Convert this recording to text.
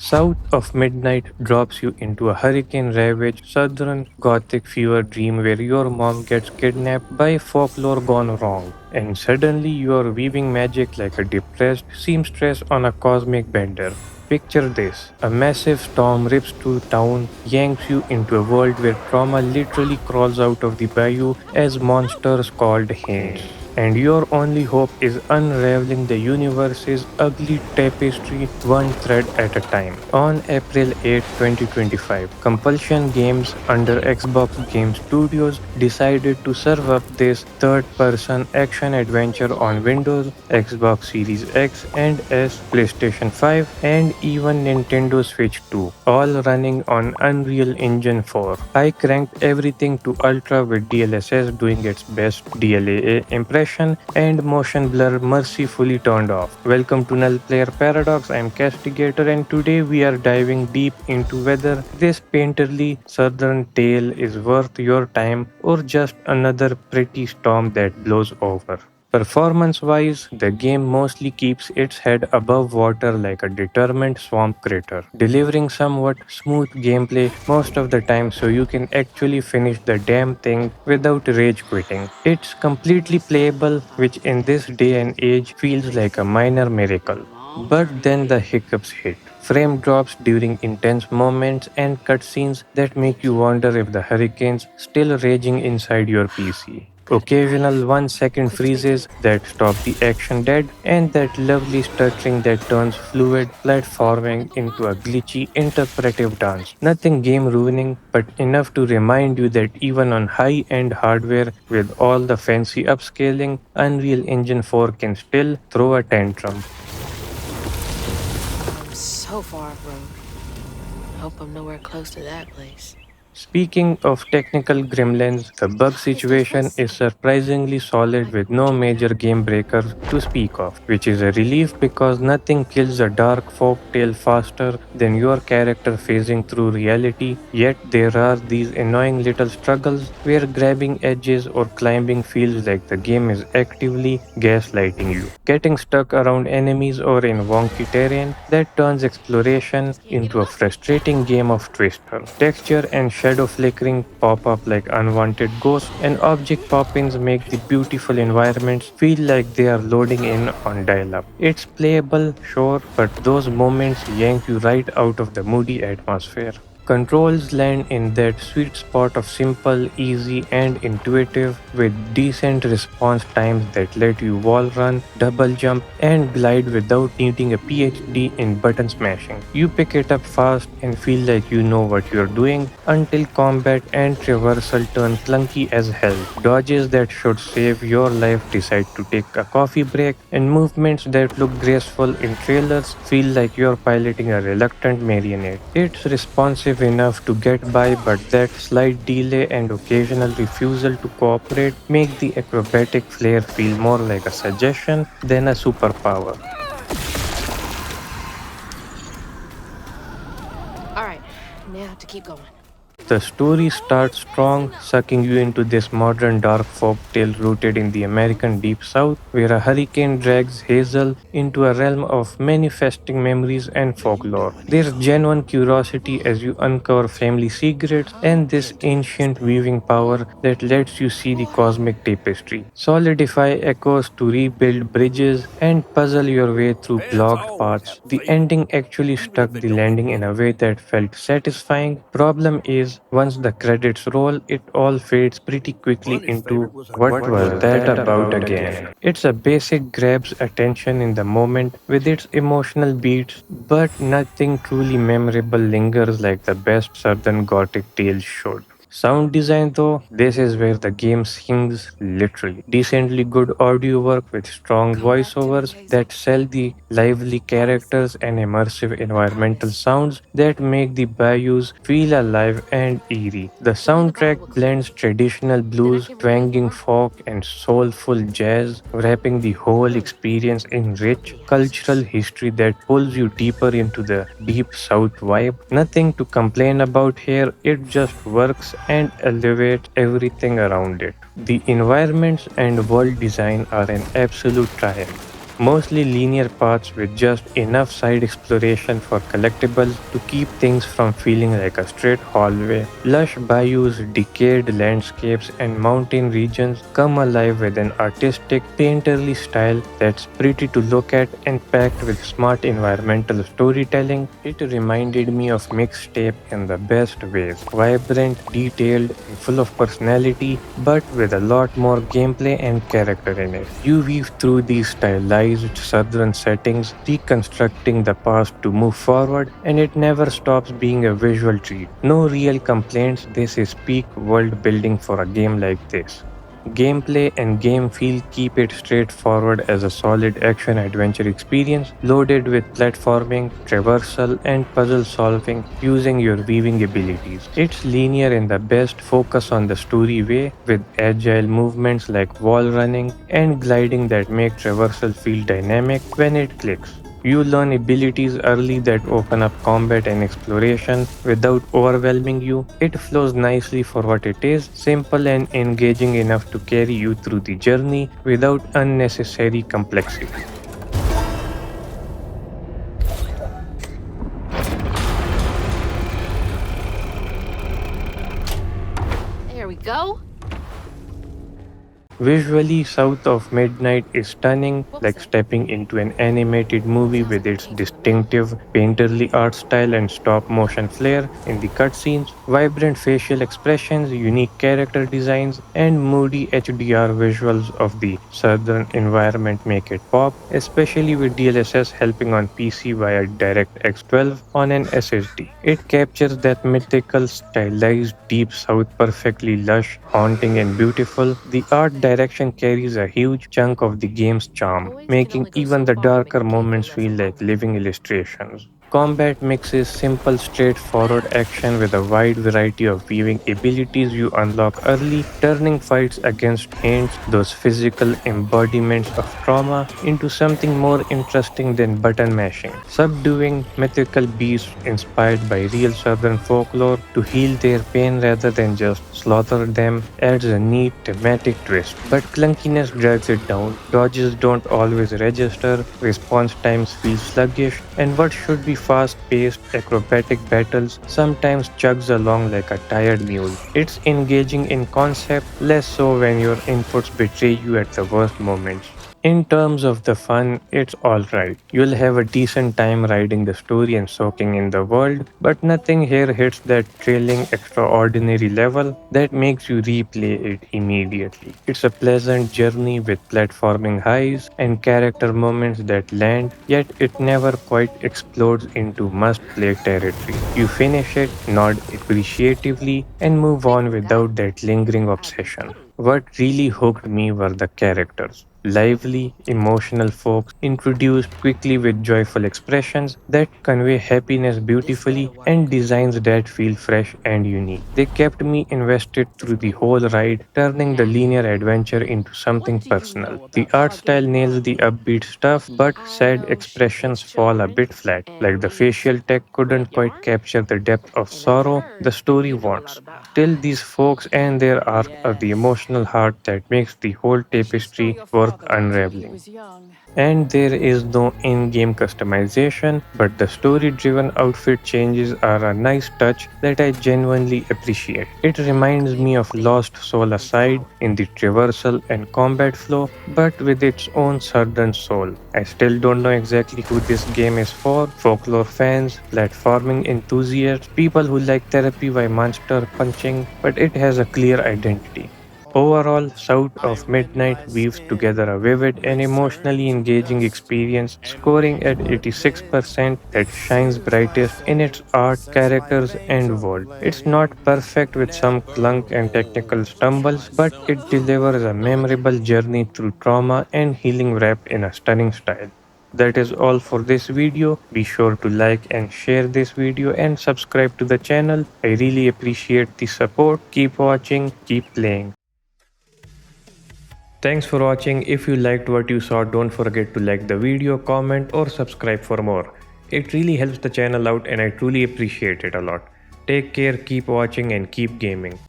south of midnight drops you into a hurricane-ravaged Southern Gothic fever dream where your mom gets kidnapped by folklore gone wrong, and suddenly you are weaving magic like a depressed seamstress on a cosmic bender. Picture this: a massive storm rips through town, yanks you into a world where trauma literally crawls out of the bayou as monsters called haunts. And your only hope is unraveling the universe's ugly tapestry one thread at a time. On April 8, 2025, Compulsion Games under Xbox Game Studios decided to serve up this third-person action-adventure on Windows, Xbox Series X and S, PlayStation 5, and even Nintendo Switch 2, all running on Unreal Engine 4. I cranked everything to Ultra with DLSS doing its best DLAA impression and motion blur mercifully turned off. Welcome to Nullplayer Paradox. I am Castigator and today we are diving deep into whether this painterly southern tale is worth your time or just another pretty storm that blows over. Performance wise, the game mostly keeps its head above water like a determined swamp critter, delivering somewhat smooth gameplay most of the time so you can actually finish the damn thing without rage quitting. It's completely playable, which in this day and age feels like a minor miracle. But then the hiccups hit. Frame drops during intense moments and cutscenes that make you wonder if the hurricane's still raging inside your PC. Occasional 1 second freezes that stop the action dead, and that lovely stuttering that turns fluid platforming into a glitchy interpretive dance. Nothing game ruining, but enough to remind you that even on high end hardware with all the fancy upscaling, Unreal Engine 4 can still throw a tantrum. I'm so far off road. Hope I'm nowhere close to that place. Speaking of technical gremlins, the bug situation is surprisingly solid with no major game breakers to speak of, which is a relief because nothing kills a dark folktale faster than your character phasing through reality. Yet there are these annoying little struggles where grabbing edges or climbing feels like the game is actively gaslighting you. Getting stuck around enemies or in wonky terrain that turns exploration into a frustrating game of twister. Texture and shadow flickering pop up like unwanted ghosts, and object pop ins make the beautiful environments feel like they are loading in on dial up. It's playable, sure, but those moments yank you right out of the moody atmosphere. Controls land in that sweet spot of simple, easy, and intuitive with decent response times that let you wall run, double jump, and glide without needing a PhD in button smashing. You pick it up fast and feel like you know what you're doing until combat and traversal turn clunky as hell. Dodges that should save your life decide to take a coffee break, and movements that look graceful in trailers feel like you're piloting a reluctant marionette. It's responsive enough to get by, but that slight delay and occasional refusal to cooperate make the acrobatic flair feel more like a suggestion than a superpower. Alright, now to keep going. The story starts strong, sucking you into this modern dark folk tale rooted in the American Deep South, where a hurricane drags Hazel into a realm of manifesting memories and folklore. There's genuine curiosity as you uncover family secrets and this ancient weaving power that lets you see the cosmic tapestry, solidify echoes to rebuild bridges, and puzzle your way through blocked paths. The ending actually stuck the landing in a way that felt satisfying. Problem is, once the credits roll, it all fades pretty quickly into what was that about again? It's a basic grabs attention in the moment with its emotional beats, but nothing truly memorable lingers like the best Southern Gothic tales should. Sound design though, this is where the game sings literally. Decently good audio work with strong voiceovers that sell the lively characters and immersive environmental sounds that make the bayous feel alive and eerie. The soundtrack blends traditional blues, twanging folk, and soulful jazz, wrapping the whole experience in rich cultural history that pulls you deeper into the deep south vibe. Nothing to complain about here, it just works and elevates everything around it. The environments and world design are an absolute triumph. mostly linear paths with just enough side exploration for collectibles to keep things from feeling like a straight hallway. Lush bayous, decayed landscapes, and mountain regions come alive with an artistic, painterly style that's pretty to look at and packed with smart environmental storytelling. It reminded me of mixtape in the best ways, vibrant, detailed, and full of personality, but with a lot more gameplay and character in it. You weave through these stylized southern settings, reconstructing the past to move forward, and it never stops being a visual treat. No real complaints, this is peak world building for a game like this. Gameplay and game feel keep it straightforward as a solid action adventure experience loaded with platforming, traversal, and puzzle solving using your weaving abilities. It's linear in the best focus on the story way with agile movements like wall running and gliding that make traversal feel dynamic when it clicks. You learn abilities early that open up combat and exploration without overwhelming you. It flows nicely for what it is, simple and engaging enough to carry you through the journey without unnecessary complexity. There we go. Visually, South of Midnight is stunning, Whoops. like stepping into an animated movie Sounds with like its Hazel again. distinctive painterly art style and stop motion flair in the cutscenes, vibrant facial expressions, unique character designs, and moody HDR visuals of the southern environment make it pop, especially with DLSS helping on PC via DirectX 12 on an SSD. It captures that mythical, stylized Deep South perfectly lush, haunting, and beautiful. The art direction carries a huge chunk of the game's charm, Boys can making only go even so the far in darker making moments kayfabe as a feel like woman. living illustrations. Combat mixes simple, straightforward action with a wide variety of weaving abilities you unlock early, turning fights against Haints, those physical embodiments of trauma, into something more interesting than button mashing. Subduing mythical beasts inspired by real southern folklore to heal their pain rather than just slaughter them adds a neat thematic twist. But clunkiness drags it down. Dodges don't always register, response times feel sluggish, and what should be fast paced acrobatic battles sometimes chugs along like a tired mule. It's engaging in concept, less so when your inputs betray you at the worst moments. In terms of the fun, it's alright. You'll have a decent time riding the story and soaking in the world, but nothing here hits that thrilling, extraordinary level that makes you replay it immediately. It's a pleasant journey with platforming highs and character moments that land, yet it never quite explodes into must play territory. You finish it, nod appreciatively, and move Thanks, on Doc. without that lingering obsession. What really hooked me were the characters. Lively, emotional folks introduced quickly with joyful expressions that convey happiness beautifully and designs that feel fresh and unique. They kept me invested through the whole ride, turning the Nah. linear adventure into something personal. The art style nails the upbeat stuff, but sad AIO expressions showcase fall a children bit flat. and Like the reads facial tech couldn't quite yarn. capture the depth of And I've sorrow the heard story you know a lot wants. about Still, hives. these folks and their arc are the emotional heart that makes the whole tapestry worth unraveling. And there is no in game customization, but the story driven outfit changes are a nice touch that I genuinely appreciate. It reminds me of Lost Soul aside in the traversal and combat flow, but with its own southern soul. I still don't know exactly who this game is for folklore fans, platforming enthusiasts, people who like therapy by monster punching, but it has a clear identity. Overall, South of Midnight weaves together a vivid and emotionally engaging experience, scoring at 86% that shines brightest in its art, characters, and world. It's not perfect with some clunk and technical stumbles, but it delivers a memorable journey through trauma and healing wrapped in a stunning style. That is all for this video. Be sure to like and share this video and subscribe to the channel. I really appreciate the support. Keep watching, keep playing. Thanks for watching. If you liked what you saw, don't forget to like the video, comment, or subscribe for more. It really helps the channel out and I truly appreciate it a lot. Take care, keep watching, and keep gaming.